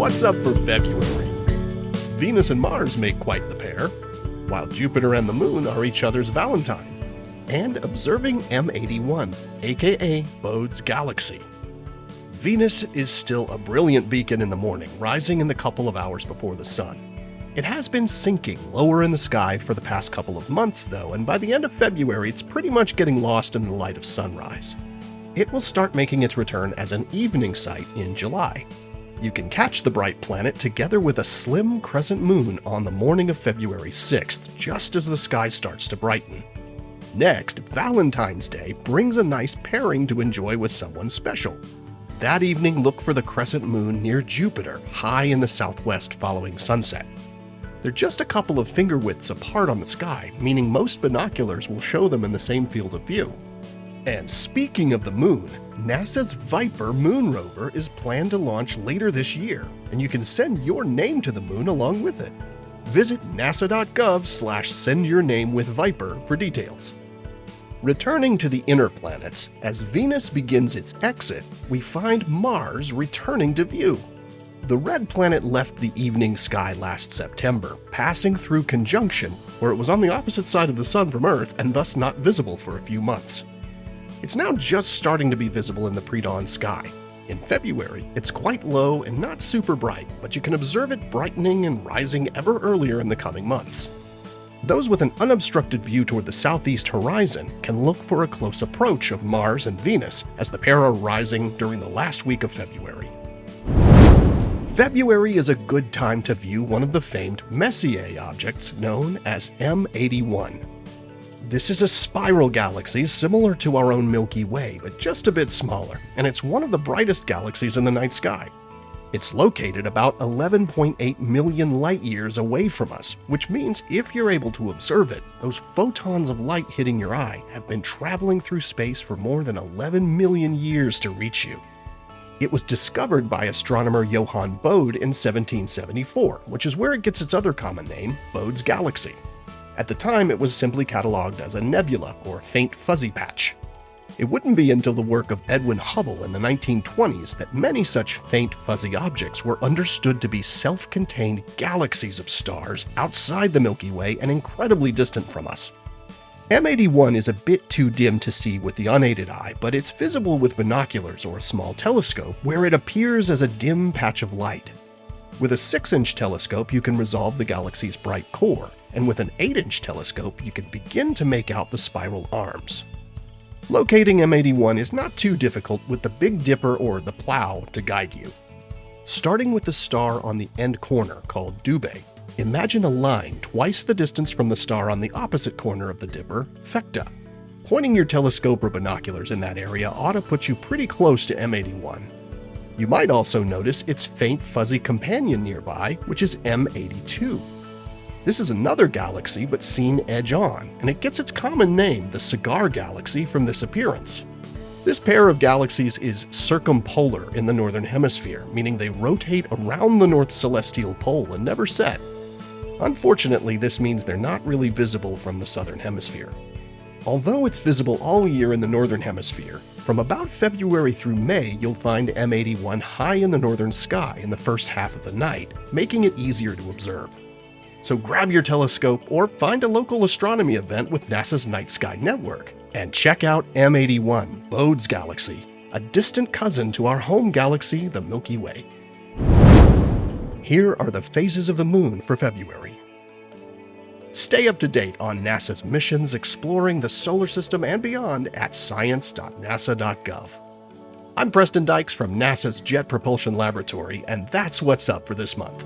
What's up for February? Venus and Mars make quite the pair, while Jupiter and the Moon are each other's Valentine. And observing M81, aka Bode's Galaxy. Venus is still a brilliant beacon in the morning, rising in the couple of hours before the Sun. It has been sinking lower in the sky for the past couple of months though, and by the end of February it's pretty much getting lost in the light of sunrise. It will start making its return as an evening sight in July. You can catch the bright planet together with a slim crescent moon on the morning of February 6th, just as the sky starts to brighten. Next, Valentine's Day brings a nice pairing to enjoy with someone special. That evening, look for the crescent moon near Jupiter, high in the southwest following sunset. They're just a couple of finger widths apart on the sky, meaning most binoculars will show them in the same field of view. And speaking of the moon, NASA's Viper moon rover is planned to launch later this year, and you can send your name to the moon along with it. Visit nasa.gov/sendyournamewithviper for details. Returning to the inner planets, as Venus begins its exit, we find Mars returning to view. The red planet left the evening sky last September, passing through conjunction, where it was on the opposite side of the Sun from Earth and thus not visible for a few months. It's now just starting to be visible in the pre-dawn sky. In February, it's quite low and not super bright, but you can observe it brightening and rising ever earlier in the coming months. Those with an unobstructed view toward the southeast horizon can look for a close approach of Mars and Venus as the pair are rising during the last week of February. February is a good time to view one of the famed Messier objects known as M81. This is a spiral galaxy similar to our own Milky Way, but just a bit smaller, and it's one of the brightest galaxies in the night sky. It's located about 11.8 million light-years away from us, which means if you're able to observe it, those photons of light hitting your eye have been traveling through space for more than 11 million years to reach you. It was discovered by astronomer Johann Bode in 1774, which is where it gets its other common name, Bode's Galaxy. At the time, it was simply cataloged as a nebula or faint fuzzy patch. It wouldn't be until the work of Edwin Hubble in the 1920s that many such faint fuzzy objects were understood to be self-contained galaxies of stars outside the Milky Way and incredibly distant from us. M81 is a bit too dim to see with the unaided eye, but it's visible with binoculars or a small telescope where it appears as a dim patch of light. With a 6-inch telescope, you can resolve the galaxy's bright core, and with an 8-inch telescope, you can begin to make out the spiral arms. Locating M81 is not too difficult with the Big Dipper or the Plow to guide you. Starting with the star on the end corner called Dubhe, imagine a line twice the distance from the star on the opposite corner of the Dipper, Phecda. Pointing your telescope or binoculars in that area ought to put you pretty close to M81. You might also notice its faint fuzzy companion nearby, which is M82. This is another galaxy but seen edge-on, and it gets its common name, the Cigar Galaxy, from this appearance. This pair of galaxies is circumpolar in the northern hemisphere, meaning they rotate around the north celestial pole and never set. Unfortunately, this means they're not really visible from the southern hemisphere. Although it's visible all year in the northern hemisphere, from about February through May you'll find M81 high in the northern sky in the first half of the night, making it easier to observe. So grab your telescope or find a local astronomy event with NASA's Night Sky Network and check out M81, Bode's Galaxy, a distant cousin to our home galaxy, the Milky Way. Here are the phases of the moon for February. Stay up to date on NASA's missions exploring the solar system and beyond at science.nasa.gov. I'm Preston Dykes from NASA's Jet Propulsion Laboratory, and that's what's up for this month.